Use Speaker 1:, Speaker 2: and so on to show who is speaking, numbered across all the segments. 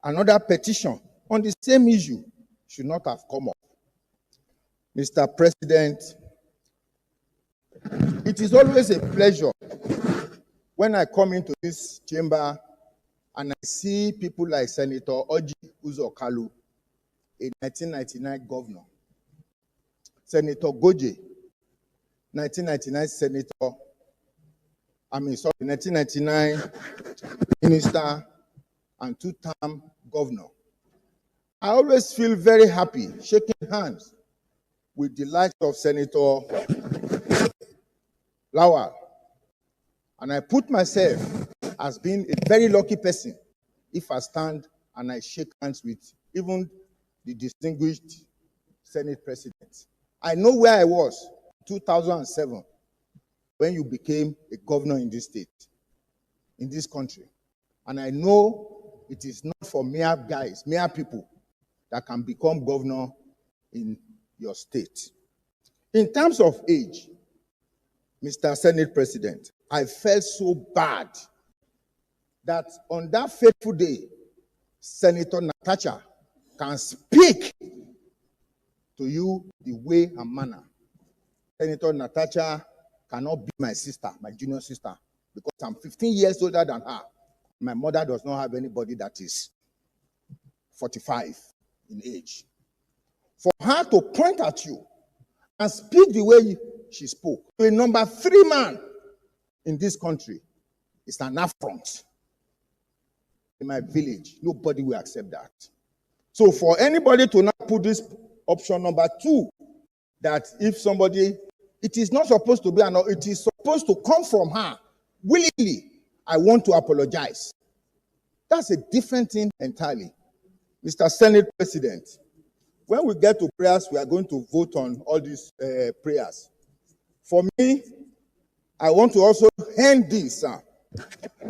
Speaker 1: another petition on the same issue should not have come up. Mr. President, it is always a pleasure when I come into this chamber and I see people like Senator Oji Uzor Kalu, a 1999 governor, Senator Goje, 1999 senator, 1999 minister and two-term governor. I always feel very happy shaking hands with the likes of Senator Lawal. And I put myself as being a very lucky person if I stand and I shake hands with even the distinguished Senate President. I know where I was in 2007 when you became a governor in this state, in this country. And I know it is not for mere guys, mere people that can become governor in your state. In terms of age, Mr. Senate President, I felt so bad that on that fateful day, Senator Natasha can speak to you the way and manner. Senator Natasha cannot be my sister, my junior sister, because I'm 15 years older than her. My mother does not have anybody that is 45 in age. For her to point at you and speak the way she spoke to a number 3 man in this country is an affront. In my village, nobody will accept that. So for anybody to now put this option number 2, that if somebody, it is not supposed to be, it is supposed to come from her willingly. I want to apologize. That's a different thing entirely. Mr. Senate President, when we get to prayers, we are going to vote on all these prayers. For me, I want to also end this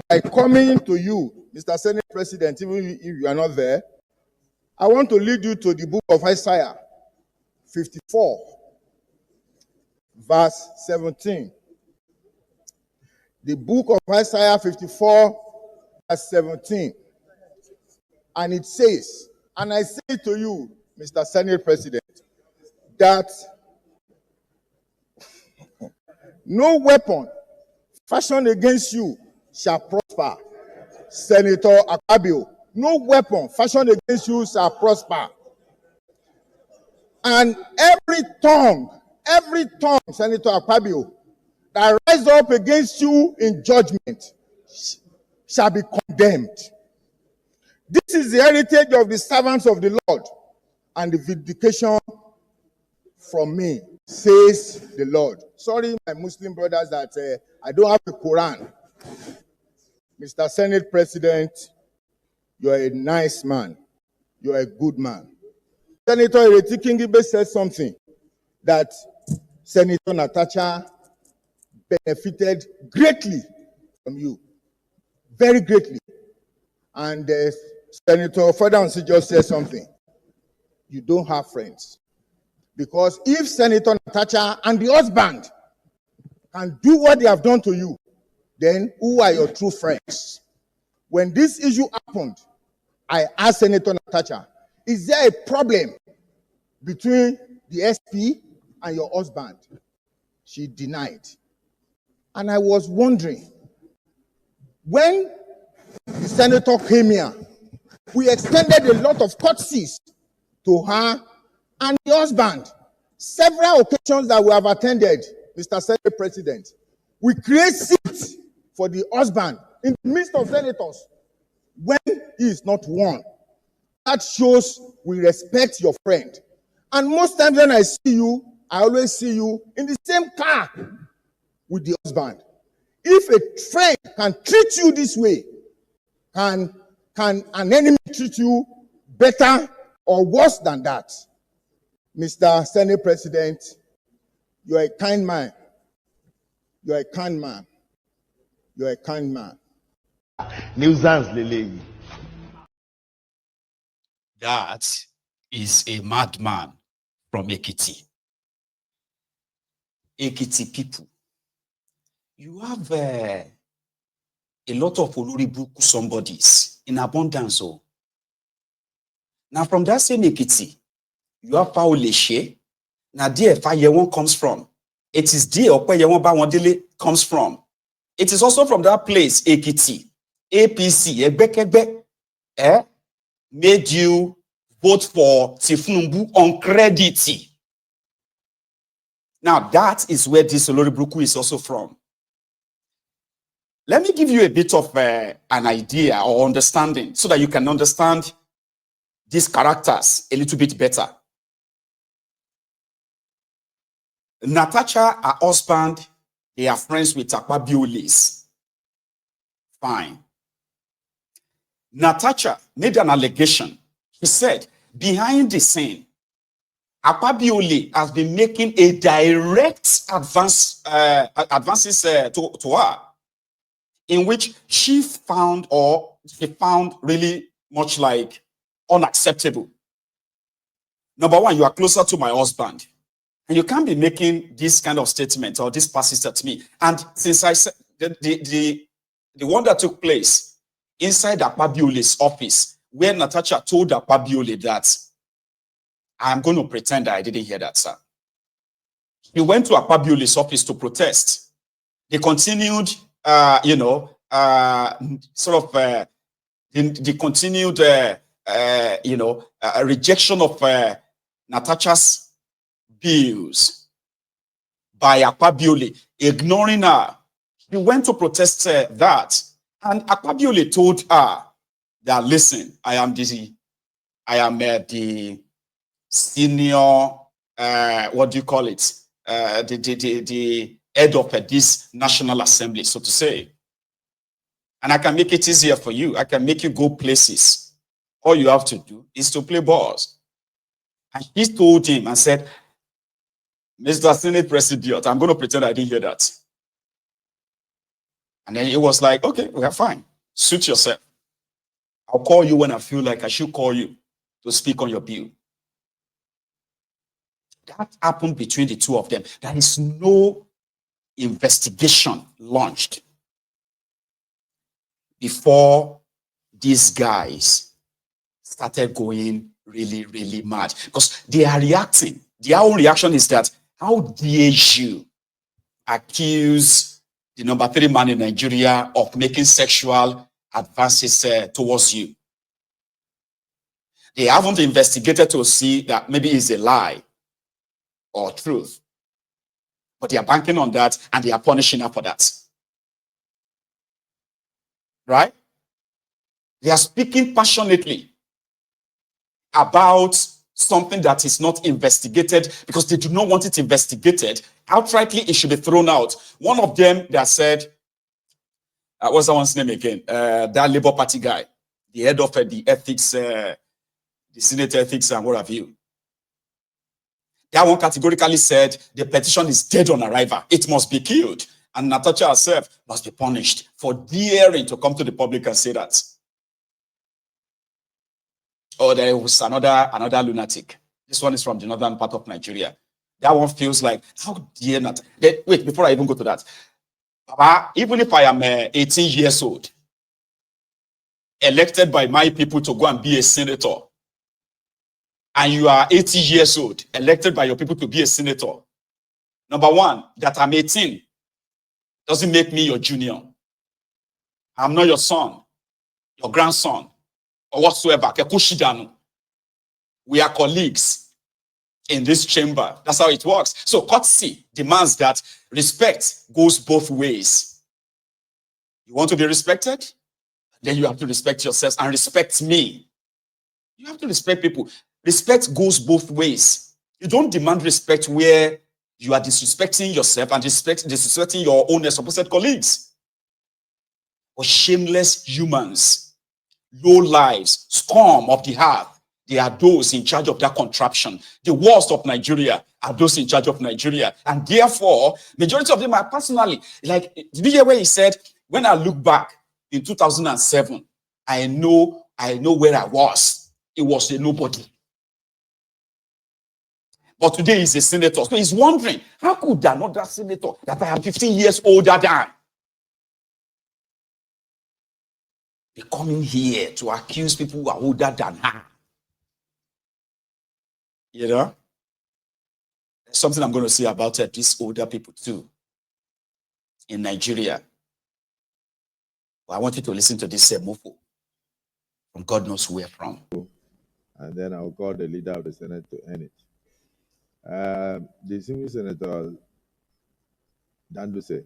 Speaker 1: by coming to you, Mr. Senate President, even if you are not there. I want to lead you to the book of Isaiah 54, verse 17. The book of Isaiah 54, verse 17. And it says, and I say to you, Mr. Senate President, that no weapon fashioned against you shall prosper. Senator Akpabiole, no weapon fashioned against you shall prosper. And every tongue, Senator Akpabiole, that rise up against you in judgment shall be condemned. This is the heritage of the servants of the Lord, and the vindication from me, says the Lord. Sorry, my Muslim brothers, that I don't have the Quran. Mr. Senate President, you are a nice man. You are a good man. Senator Ireti Kingibe said something that Senator Natasha benefited greatly from you. Very greatly. And Senator Fadansi just said something. You don't have friends. Because if Senator Natasha and the husband can do what they have done to you, then who are your true friends? When this issue happened, I asked Senator Natasha, is there a problem between the SP and your husband? She denied. And I was wondering, when the senator came here, we extended a lot of courtesies to her and the husband. Several occasions that we have attended, Mr. Senate President, we create seats for the husband in the midst of senators when he is not one. That shows we respect your friend. And most times when I see you, I always see you in the same car with the husband. If a friend can treat you this way, can an enemy treat you better or worse than that? Mr. Senate President, you are a kind man. You are a kind man. You are a kind man.
Speaker 2: That is a madman from Ekiti. Ekiti people. You have a lot of Oloribuku somebodies in abundance. Now from that same Ekiti, you have Paoleshe. Now there Fayewon comes from. It is there Opeyewon Bawandele comes from. It is also from that place, Ekiti, APC, Egbekegbe, made you vote for Tifunumbu on credit. Now that is where this Oloribruku is also from. Let me give you a bit of an idea or understanding so that you can understand these characters a little bit better. Natasha, her husband, they are friends with Akpabioles. Fine. Natasha made an allegation. He said, behind the scene, Akpabiole has been making a direct advances to her, in which she found really much like unacceptable. Number one, you are closer to my husband, and you can't be making this kind of statement or this passes at me. And since I said the one that took place inside Akpabiole's office, where Natasha told Akpabiole that I'm going to pretend that I didn't hear that, sir. He went to Akpabiole's office to protest. They continued, the continued, rejection of Natasha's bills by Akpabiole, ignoring her. He went to protest that, and Akpabiole told her that, listen, I am the senior, what do you call it? The head of this National Assembly, so to say. And I can make it easier for you. I can make you go places. All you have to do is to play balls. And he told him and said, Mr. Senate President, I'm going to pretend I didn't hear that. And then he was like, okay, we are fine. Suit yourself. I'll call you when I feel like I should call you to speak on your bill. That happened between the two of them. There is no investigation launched before these guys started going really, really mad. Because they are reacting. Their own reaction is that, how dare you accuse the number 3 man in Nigeria of making sexual advances towards you? They haven't investigated to see that maybe it's a lie or truth. But they are banking on that, and they are punishing her for that. Right? They are speaking passionately about something that is not investigated because they do not want it investigated. Outrightly, it should be thrown out. One of them that said, what's that one's name again? That Labour Party guy, the head of the ethics, the Senate ethics and what have you. That one categorically said the petition is dead on arrival. It must be killed. And Natasha herself must be punished for daring to come to the public and say that. Oh, there was another lunatic. This one is from the northern part of Nigeria. That one feels like, how dare not? Wait, before I even go to that. Papa, even if I am 18 years old, elected by my people to go and be a senator, and you are 80 years old, elected by your people to be a senator, number one, that I'm 18 doesn't make me your junior. I'm not your son, your grandson, or whatsoever. We are colleagues in this chamber. That's how it works. So courtesy demands that respect goes both ways. You want to be respected? Then you have to respect yourselves and respect me. You have to respect people. Respect goes both ways. You don't demand respect where you are disrespecting yourself and disrespecting your own supposed colleagues. Or shameless humans, low lives, scum of the earth, they are those in charge of that contraption. The worst of Nigeria are those in charge of Nigeria. And therefore, majority of them are personally, like, did you hear where he said, when I look back in 2007, I know where I was. It was a nobody. But today he's a senator. So he's wondering, how could another senator that I am 15 years older than be coming here to accuse people who are older than her? You know? There's something I'm going to say about these older people too in Nigeria. Well, I want you to listen to this mofo from God knows where from.
Speaker 3: And then I'll call the leader of the Senate to end it. The senior senator, Danduse,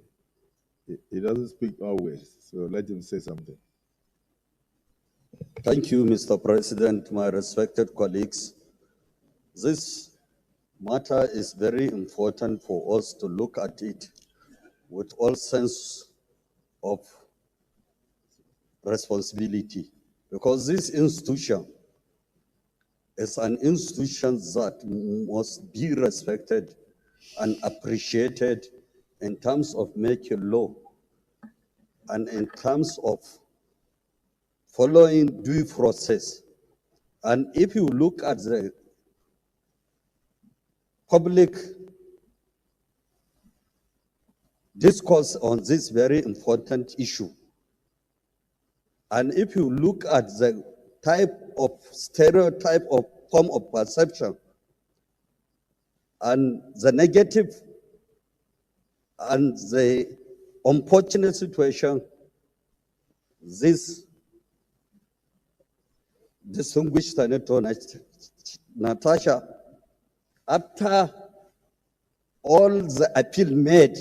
Speaker 3: he doesn't speak always, so let him say something.
Speaker 4: Thank you, Mr. President, my respected colleagues. This matter is very important for us to look at it with all sense of responsibility, because this institution is an institution that must be respected and appreciated in terms of making law and in terms of following due process. And if you look at the public discourse on this very important issue, and if you look at the type of stereotype of form of perception and the negative and the unfortunate situation this distinguished Senator Natasha, after all the appeal made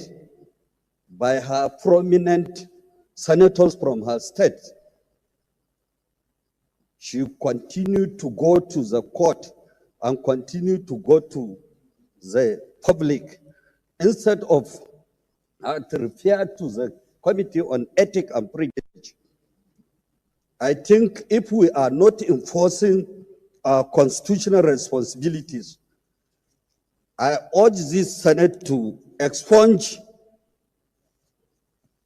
Speaker 4: by her prominent senators from her state, she continued to go to the court and continued to go to the public instead of to refer to the Committee on Ethics and Privilege. I think if we are not enforcing our constitutional responsibilities, I urge this Senate to expunge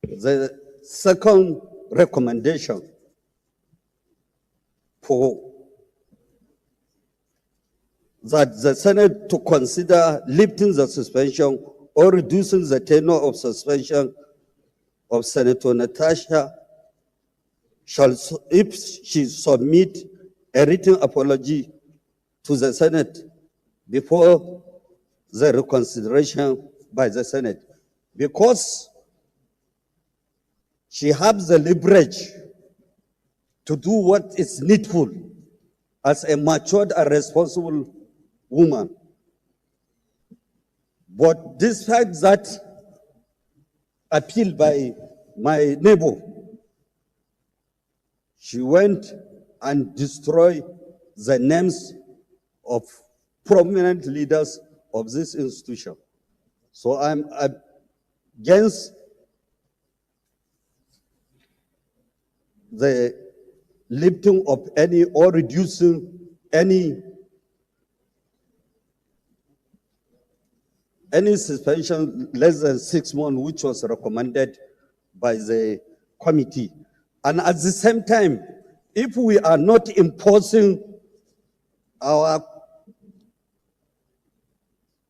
Speaker 4: the second recommendation for that the Senate to consider lifting the suspension or reducing the tenure of suspension of Senator Natasha shall, if she submit a written apology to the Senate before the reconsideration by the Senate, because she has the leverage to do what is needful as a matured and responsible woman. But despite that appeal by my neighbor, she went and destroyed the names of prominent leaders of this institution. So I'm against the lifting of any or reducing any suspension less than 6 months, which was recommended by the committee. And at the same time, if we are not imposing our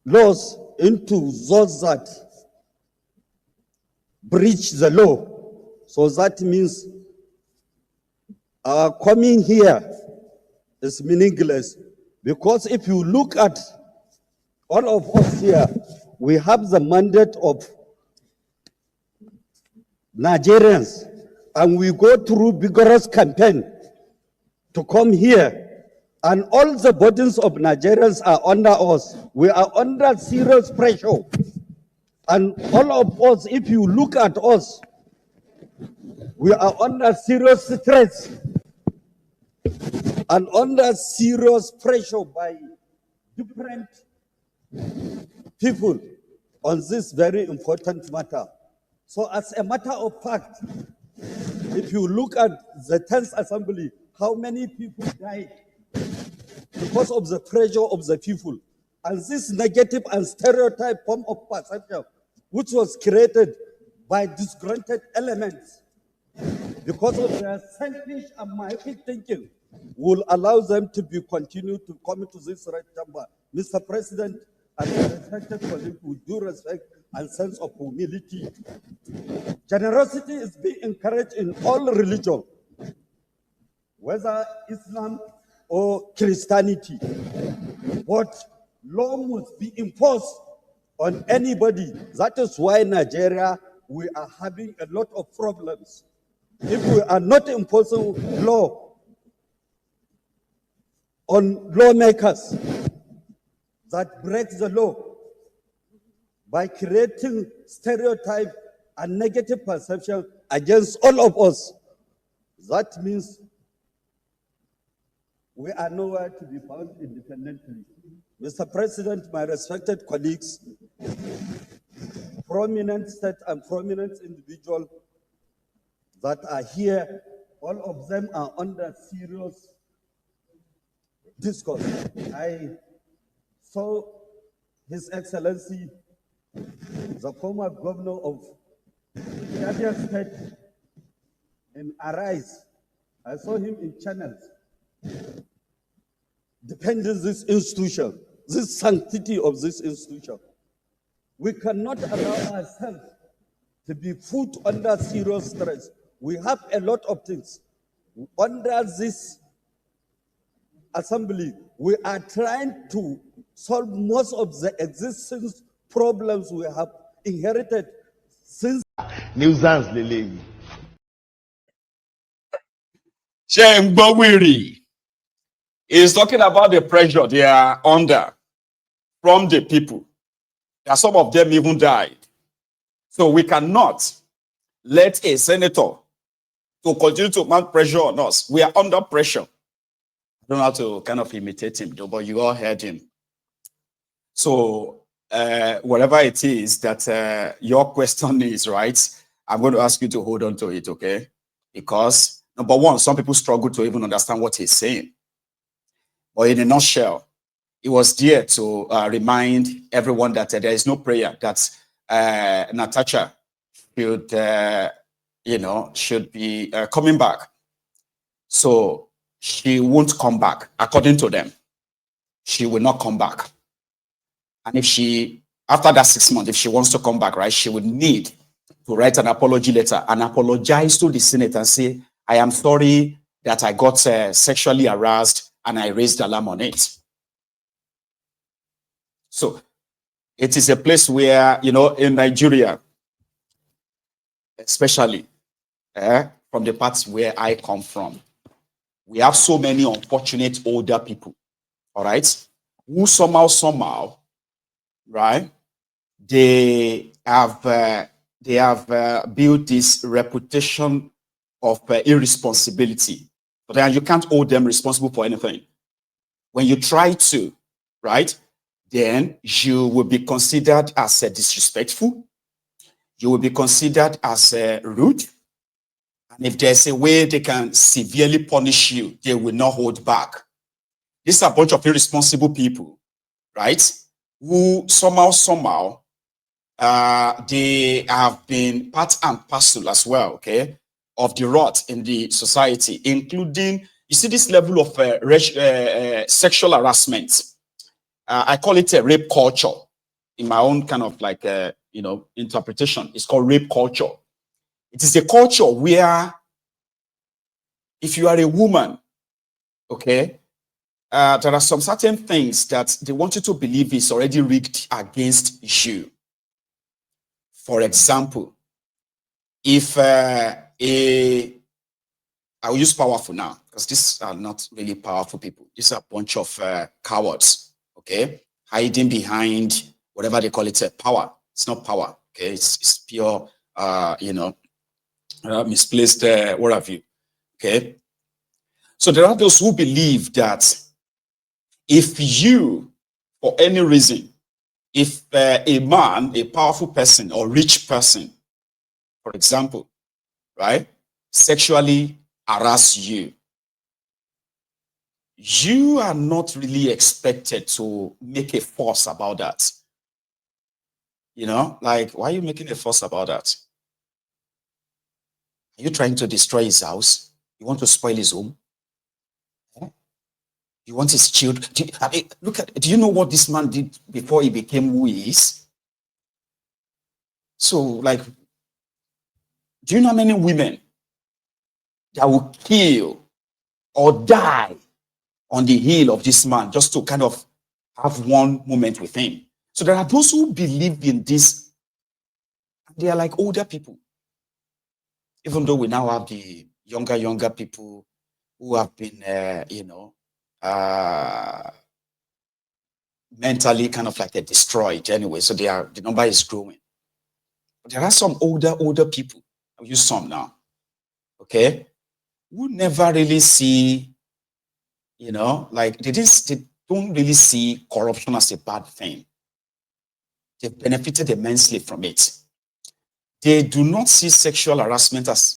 Speaker 4: laws into those that breach the law, so that means our coming here is meaningless. Because if you look at all of us here, we have the mandate of Nigerians, and we go through vigorous campaign to come here, and all the burdens of Nigerians are under us. We are under serious pressure, and all of us, if you look at us, we are under serious stress and under serious pressure by different people on this very important matter. So as a matter of fact, if you look at the 10th Assembly, how many people died because of the pressure of the people? And this negative and stereotype form of perception, which was created by disgruntled elements because of their selfish and myopic thinking, will allow them to be continued to come into this right chamber. Mr. President, and respected colleagues, with due respect and sense of humility, generosity is being encouraged in all religions, whether Islam, or Christianity, but law must be imposed on anybody. That is why Nigeria, we are having a lot of problems. If we are not imposing law on lawmakers that break the law by creating stereotype and negative perception against all of us, that means we are nowhere to be found independently. Mr. President, my respected colleagues, prominent state and prominent individuals that are here, all of them are under serious discourse. I saw His Excellency, the former governor of Abia State in Arise. I saw him in channels defending this institution, this sanctity of this institution. We cannot allow ourselves to be put under serious stress. We have a lot of things. Under this assembly, we are trying to solve most of the existing problems we have inherited since.
Speaker 5: Nuisance lele.
Speaker 2: Shembowiri is talking about the pressure they are under from the people. That some of them even died. So we cannot let a senator to continue to mount pressure on us. We are under pressure. I don't know how to kind of imitate him, though, but you all heard him. So whatever it is that your question is, right, I'm going to ask you to hold on to it, okay? Because, number one, some people struggle to even understand what he's saying. But in a nutshell, he was there to remind everyone that there is no prayer that Natasha should, should be coming back. So she won't come back, according to them. She will not come back. And if she, after that 6 months, if she wants to come back, right, she would need to write an apology letter and apologize to the Senate and say, I am sorry that I got sexually harassed and I raised alarm on it. So it is a place where, in Nigeria, especially from the parts where I come from, we have so many unfortunate older people, all right, who somehow, right, they have built this reputation of irresponsibility. But then you can't hold them responsible for anything. When you try to, right, then you will be considered as disrespectful. You will be considered as rude. And if there's a way they can severely punish you, they will not hold back. These are a bunch of irresponsible people, right? Who somehow, they have been part and parcel as well, okay, of the rot in the society, including, you see, this level of sexual harassment. I call it a rape culture in my own kind of like, interpretation. It's called rape culture. It is a culture where if you are a woman, okay, there are some certain things that they want you to believe is already rigged against you. For example, if I will use powerful now, because these are not really powerful people. These are a bunch of cowards, okay, hiding behind whatever they call it, power. It's not power, okay, it's pure, misplaced, what have you, okay. So there are those who believe that if you, for any reason, if a man, a powerful person or rich person, for example, right, sexually harass you, you are not really expected to make a fuss about that. Like, why are you making a fuss about that? Are you trying to destroy his house? You want to spoil his home? You want his children? Do you know what this man did before he became who he is? So, like, do you know how many women that will kill or die on the heel of this man just to kind of have one moment with him. So there are those who believe in this. They are like older people. Even though we now have the younger people who have been, mentally kind of like they're destroyed anyway. So the number is growing. But there are some older people. I'll use some now. Okay. Who never really see, like they don't really see corruption as a bad thing. They've benefited immensely from it. They do not see sexual harassment as